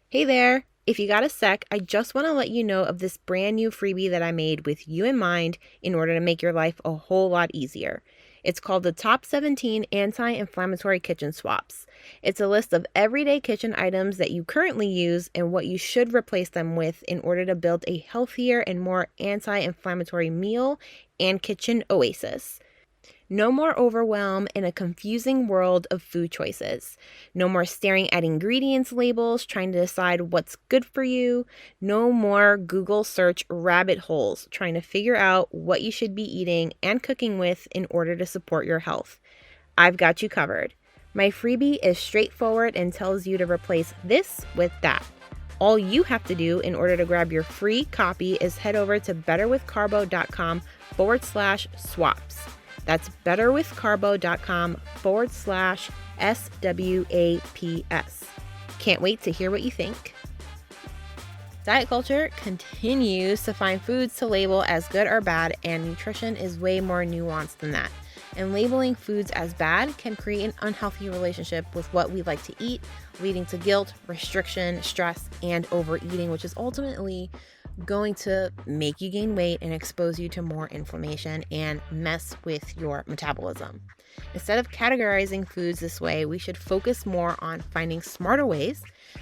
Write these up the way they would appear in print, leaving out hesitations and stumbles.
Hey there! If you got a sec, I just want to let you know of this brand new freebie that I made with you in mind in order to make your life a whole lot easier. It's called the Top 17 Anti-Inflammatory Kitchen Swaps. It's a list of everyday kitchen items that you currently use and what you should replace them with in order to build a healthier and more anti-inflammatory meal and kitchen oasis. No more overwhelm in a confusing world of food choices. No more staring at ingredients labels trying to decide what's good for you. No more Google search rabbit holes trying to figure out what you should be eating and cooking with in order to support your health. I've got you covered. My freebie is straightforward and tells you to replace this with that. All you have to do in order to grab your free copy is head over to betterwithcarbo.com/swaps. That's betterwithcarbo.com/SWAPS. Can't wait to hear what you think. Diet culture continues to find foods to label as good or bad, and nutrition is way more nuanced than that. And labeling foods as bad can create an unhealthy relationship with what we like to eat, leading to guilt, restriction, stress, and overeating, which is ultimately going to make you gain weight and expose you to more inflammation and mess with your metabolism. Instead of categorizing foods this way, we should focus more on finding smarter ways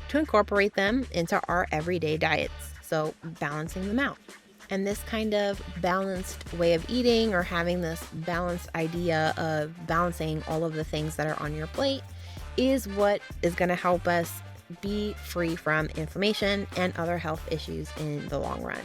to incorporate them into our everyday diets, so balancing them out. And this kind of balanced way of eating, or having this balanced idea of balancing all of the things that are on your plate, is what is going to help us be free from inflammation and other health issues in the long run.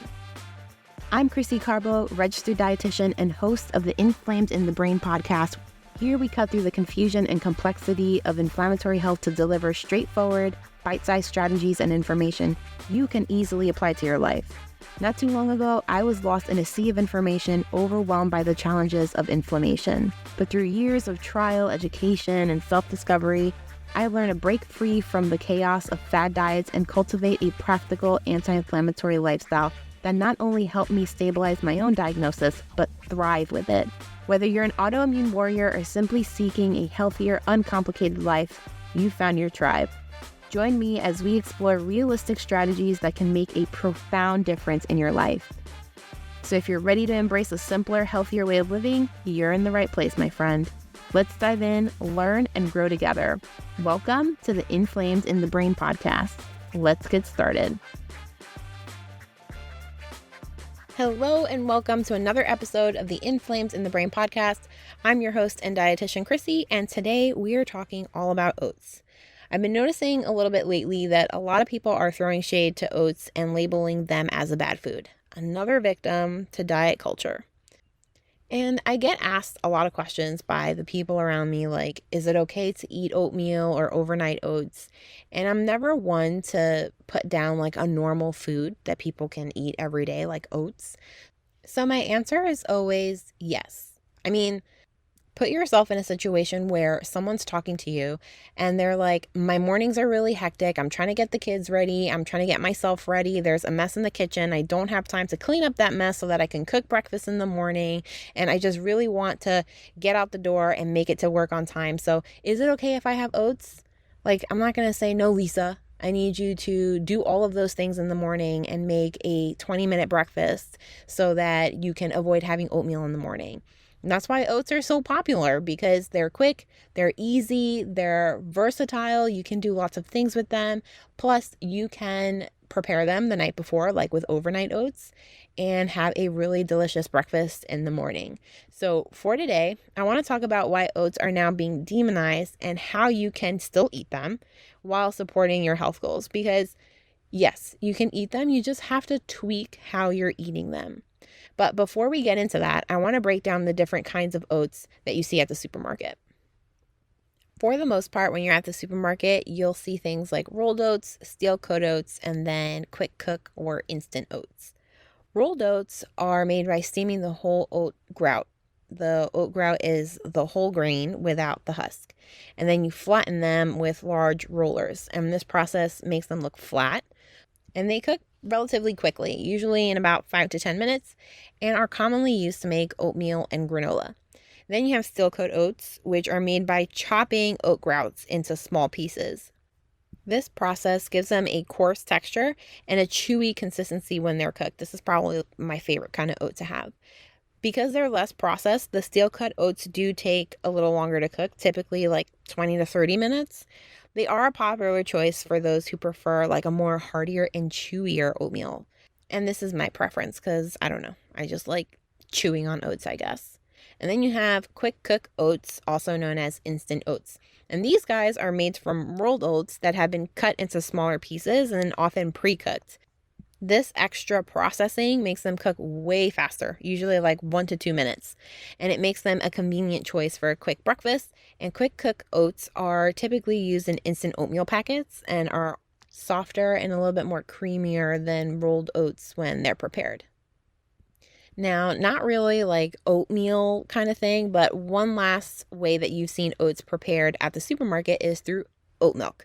I'm Krissy Carbo, registered dietitian and host of the Inflamed in the Brain podcast. Here we cut through the confusion and complexity of inflammatory health to deliver straightforward, bite-sized strategies and information you can easily apply to your life. Not too long ago, I was lost in a sea of information, overwhelmed by the challenges of inflammation. But through years of trial, education, and self-discovery, I learned to break free from the chaos of fad diets and cultivate a practical anti-inflammatory lifestyle that not only helped me stabilize my own diagnosis, but thrive with it. Whether you're an autoimmune warrior or simply seeking a healthier, uncomplicated life, you found your tribe. Join me as we explore realistic strategies that can make a profound difference in your life. So if you're ready to embrace a simpler, healthier way of living, you're in the right place, my friend. Let's dive in, learn, and grow together. Welcome to the Inflamed in the Brain podcast. Let's get started. Hello, and welcome to another episode of the Inflamed in the Brain podcast. I'm your host and dietitian, Krissy, and today we are talking all about oats. I've been noticing a little bit lately that a lot of people are throwing shade to oats and labeling them as a bad food. Another victim to diet culture. And I get asked a lot of questions by the people around me, like, is it okay to eat oatmeal or overnight oats? And I'm never one to put down like a normal food that people can eat every day, like oats. So my answer is always yes. I mean, put yourself in a situation where someone's talking to you and they're like, my mornings are really hectic. I'm trying to get the kids ready. I'm trying to get myself ready. There's a mess in the kitchen. I don't have time to clean up that mess so that I can cook breakfast in the morning. And I just really want to get out the door and make it to work on time. So is it okay if I have oats? Like, I'm not going to say, no, Lisa, I need you to do all of those things in the morning and make a 20-minute breakfast so that you can avoid having oatmeal in the morning. And that's why oats are so popular, because they're quick, they're easy, they're versatile. You can do lots of things with them. Plus, you can prepare them the night before, like with overnight oats, and have a really delicious breakfast in the morning. So for today, I want to talk about why oats are now being demonized and how you can still eat them while supporting your health goals. Because yes, you can eat them. You just have to tweak how you're eating them. But before we get into that, I want to break down the different kinds of oats that you see at the supermarket. For the most part, when you're at the supermarket, you'll see things like rolled oats, steel coat oats, and then quick cook or instant oats. Rolled oats are made by steaming the whole oat grout. The oat grout is the whole grain without the husk. And then you flatten them with large rollers. And this process makes them look flat. And they cook relatively quickly, usually in about 5 to 10 minutes, and are commonly used to make oatmeal and granola. Then you have steel coat oats, which are made by chopping oat grouts into small pieces. This process gives them a coarse texture and a chewy consistency when they're cooked. This is probably my favorite kind of oat to have. Because they're less processed, the steel cut oats do take a little longer to cook, typically like 20 to 30 minutes. They are a popular choice for those who prefer like a more heartier and chewier oatmeal. And this is my preference because I don't know, I just like chewing on oats, I guess. And then you have quick cook oats, also known as instant oats. And these guys are made from rolled oats that have been cut into smaller pieces and often pre-cooked. This extra processing makes them cook way faster, usually like 1 to 2 minutes, and it makes them a convenient choice for a quick breakfast. And quick cook oats are typically used in instant oatmeal packets and are softer and a little bit more creamier than rolled oats when they're prepared. Now, not really like oatmeal kind of thing, but one last way that you've seen oats prepared at the supermarket is through oat milk.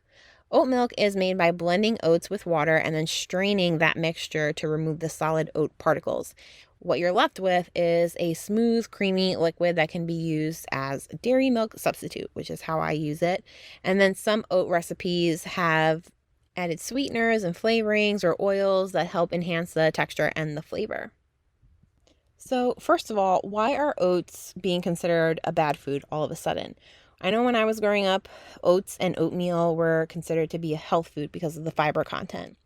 Oat milk is made by blending oats with water and then straining that mixture to remove the solid oat particles. What you're left with is a smooth, creamy liquid that can be used as a dairy milk substitute, which is how I use it. And then some oat recipes have added sweeteners and flavorings or oils that help enhance the texture and the flavor. So, first of all, why are oats being considered a bad food all of a sudden? I know when I was growing up, oats and oatmeal were considered to be a health food because of the fiber content.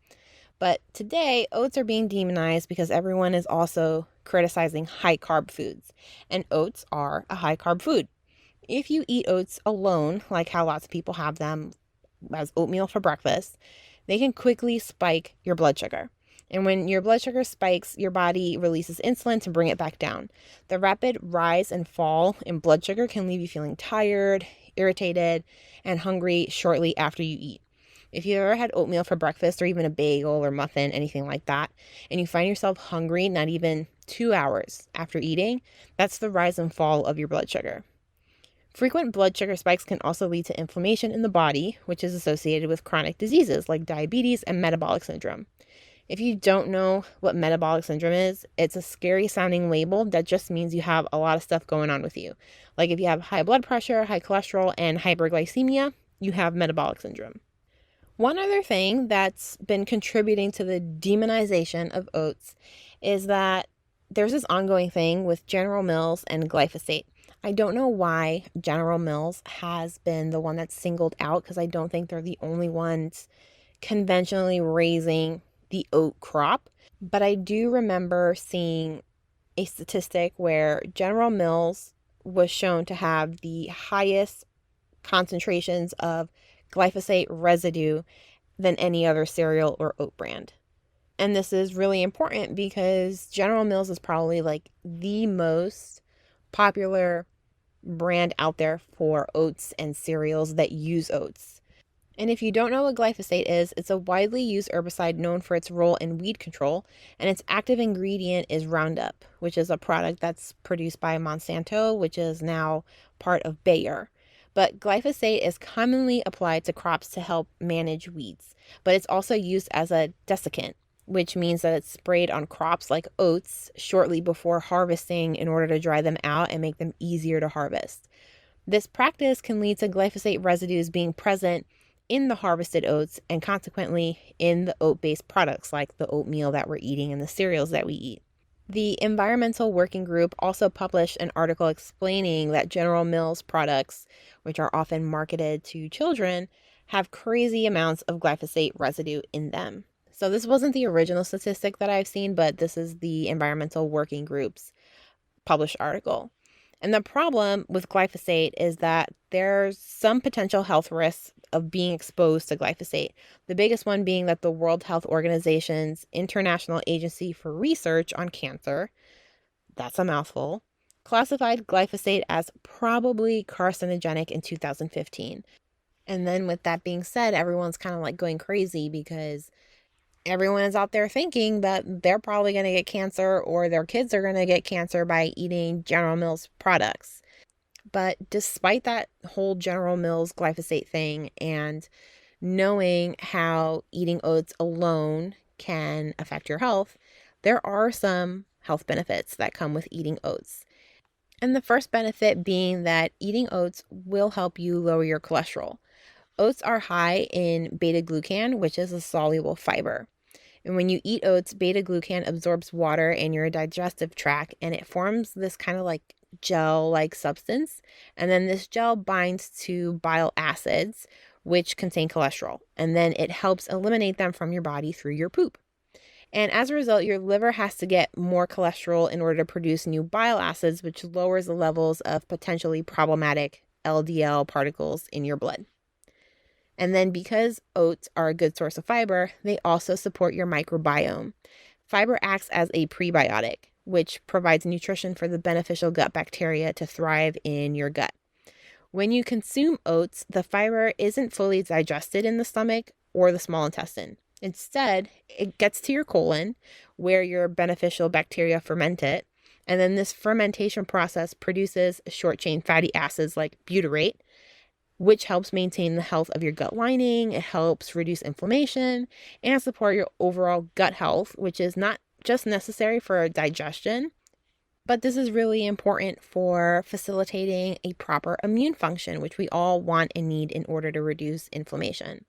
But today, oats are being demonized because everyone is also criticizing high carb foods. And oats are a high carb food. If you eat oats alone, like how lots of people have them as oatmeal for breakfast, they can quickly spike your blood sugar. And when your blood sugar spikes, your body releases insulin to bring it back down. The rapid rise and fall in blood sugar can leave you feeling tired, irritated, and hungry shortly after you eat. If you ever had oatmeal for breakfast or even a bagel or muffin, anything like that, and you find yourself hungry not even 2 hours after eating, that's the rise and fall of your blood sugar. Frequent blood sugar spikes can also lead to inflammation in the body, which is associated with chronic diseases like diabetes and metabolic syndrome. If you don't know what metabolic syndrome is, it's a scary sounding label that just means you have a lot of stuff going on with you. Like if you have high blood pressure, high cholesterol, and hyperglycemia, you have metabolic syndrome. One other thing that's been contributing to the demonization of oats is that there's this ongoing thing with General Mills and glyphosate. I don't know why General Mills has been the one that's singled out because I don't think they're the only ones conventionally raising the oat crop, but I do remember seeing a statistic where General Mills was shown to have the highest concentrations of glyphosate residue than any other cereal or oat brand. And this is really important because General Mills is probably like the most popular brand out there for oats and cereals that use oats. And if you don't know what glyphosate is, it's a widely used herbicide known for its role in weed control, and its active ingredient is Roundup, which is a product that's produced by Monsanto, which is now part of Bayer. But glyphosate is commonly applied to crops to help manage weeds, but it's also used as a desiccant, which means that it's sprayed on crops like oats shortly before harvesting in order to dry them out and make them easier to harvest. This practice can lead to glyphosate residues being present in the harvested oats and consequently in the oat-based products like the oatmeal that we're eating and the cereals that we eat. The Environmental Working Group also published an article explaining that General Mills products, which are often marketed to children, have crazy amounts of glyphosate residue in them. So this wasn't the original statistic that I've seen, but this is the Environmental Working Group's published article. And the problem with glyphosate is that there's some potential health risks of being exposed to glyphosate. The biggest one being that the World Health Organization's International Agency for Research on Cancer, that's a mouthful, classified glyphosate as probably carcinogenic in 2015. And then with that being said, everyone's kind of like going crazy because everyone is out there thinking that they're probably going to get cancer or their kids are going to get cancer by eating General Mills products. But despite that whole General Mills glyphosate thing and knowing how eating oats alone can affect your health, there are some health benefits that come with eating oats. And the first benefit being that eating oats will help you lower your cholesterol. Oats are high in beta-glucan, which is a soluble fiber. And when you eat oats, beta-glucan absorbs water in your digestive tract, and it forms this kind of like gel-like substance. And then this gel binds to bile acids, which contain cholesterol. And then it helps eliminate them from your body through your poop. And as a result, your liver has to get more cholesterol in order to produce new bile acids, which lowers the levels of potentially problematic LDL particles in your blood. And then because oats are a good source of fiber, they also support your microbiome. Fiber acts as a prebiotic, which provides nutrition for the beneficial gut bacteria to thrive in your gut. When you consume oats, the fiber isn't fully digested in the stomach or the small intestine. Instead, it gets to your colon, where your beneficial bacteria ferment it, and then this fermentation process produces short-chain fatty acids like butyrate, which helps maintain the health of your gut lining. It helps reduce inflammation and support your overall gut health, which is not just necessary for digestion, but this is really important for facilitating a proper immune function, which we all want and need in order to reduce inflammation.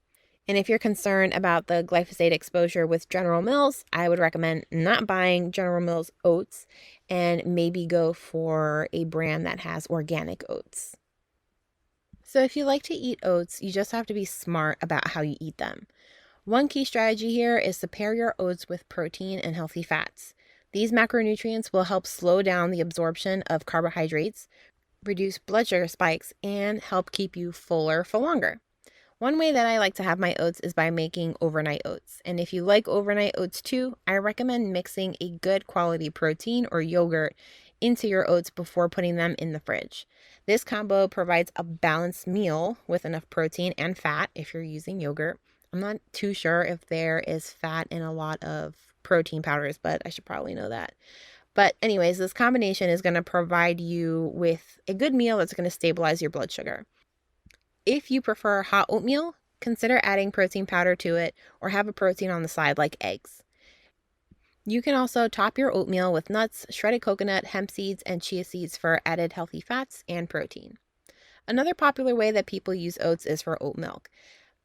And if you're concerned about the glyphosate exposure with General Mills, I would recommend not buying General Mills oats and maybe go for a brand that has organic oats. So if you like to eat oats, you just have to be smart about how you eat them. One key strategy here is to pair your oats with protein and healthy fats. These macronutrients will help slow down the absorption of carbohydrates, reduce blood sugar spikes, and help keep you fuller for longer. One way that I like to have my oats is by making overnight oats. And if you like overnight oats too, I recommend mixing a good quality protein or yogurt into your oats before putting them in the fridge. This combo provides a balanced meal with enough protein and fat if you're using yogurt. I'm not too sure if there is fat in a lot of protein powders, but I should probably know that. But anyways, this combination is going to provide you with a good meal that's going to stabilize your blood sugar. If you prefer hot oatmeal, consider adding protein powder to it or have a protein on the side like eggs. You can also top your oatmeal with nuts, shredded coconut, hemp seeds, and chia seeds for added healthy fats and protein. Another popular way that people use oats is for oat milk.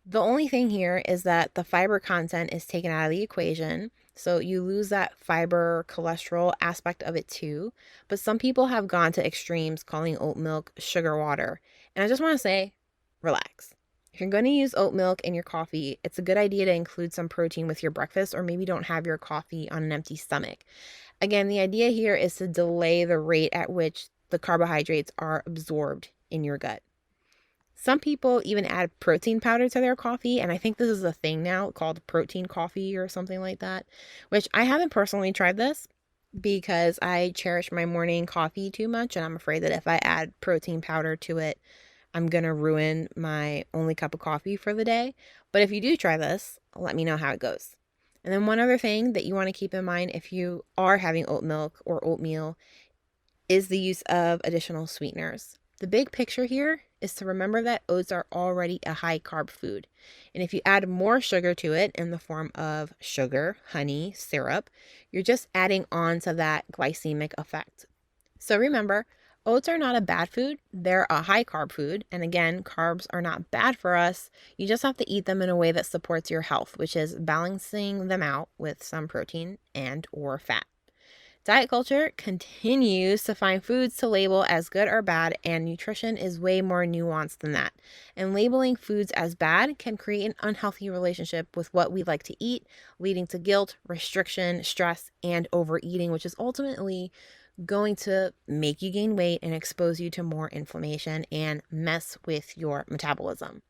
The only thing here is that the fiber content is taken out of the equation, so you lose that fiber cholesterol aspect of it too. But some people have gone to extremes calling oat milk sugar water. And I just want to say, relax. If you're going to use oat milk in your coffee, it's a good idea to include some protein with your breakfast, or maybe don't have your coffee on an empty stomach. Again, the idea here is to delay the rate at which the carbohydrates are absorbed in your gut. Some people even add protein powder to their coffee, and I think this is a thing now called protein coffee or something like that, which I haven't personally tried this because I cherish my morning coffee too much, and I'm afraid that if I add protein powder to it, I'm going to ruin my only cup of coffee for the day. But if you do try this, let me know how it goes. And then one other thing that you want to keep in mind if you are having oat milk or oatmeal is the use of additional sweeteners. The big picture here is to remember that oats are already a high carb food. And if you add more sugar to it in the form of sugar, honey, syrup, you're just adding on to that glycemic effect. So remember, oats are not a bad food. They're a high carb food. And again, carbs are not bad for us. You just have to eat them in a way that supports your health, which is balancing them out with some protein and or fat. Diet culture continues to find foods to label as good or bad, and nutrition is way more nuanced than that. And labeling foods as bad can create an unhealthy relationship with what we like to eat, leading to guilt, restriction, stress, and overeating, which is ultimately going to make you gain weight and expose you to more inflammation and mess with your metabolism.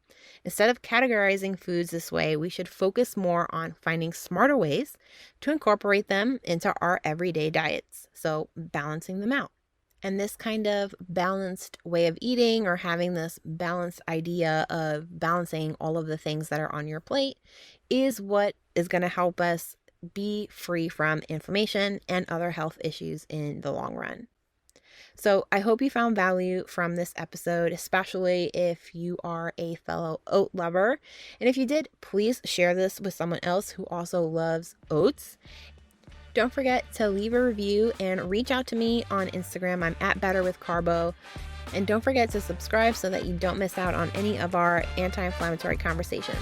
Instead of categorizing foods this way, we should focus more on finding smarter ways to incorporate them into our everyday diets. So balancing them out. And this kind of balanced way of eating, or having this balanced idea of balancing all of the things that are on your plate, is what is going to help us be free from inflammation and other health issues in the long run. So I hope you found value from this episode, especially if you are a fellow oat lover. And if you did, please share this with someone else who also loves oats. Don't forget to leave a review and reach out to me on Instagram. I'm at Better with Carbo. And don't forget to subscribe so that you don't miss out on any of our anti-inflammatory conversations.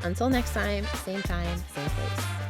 Until next time, same place.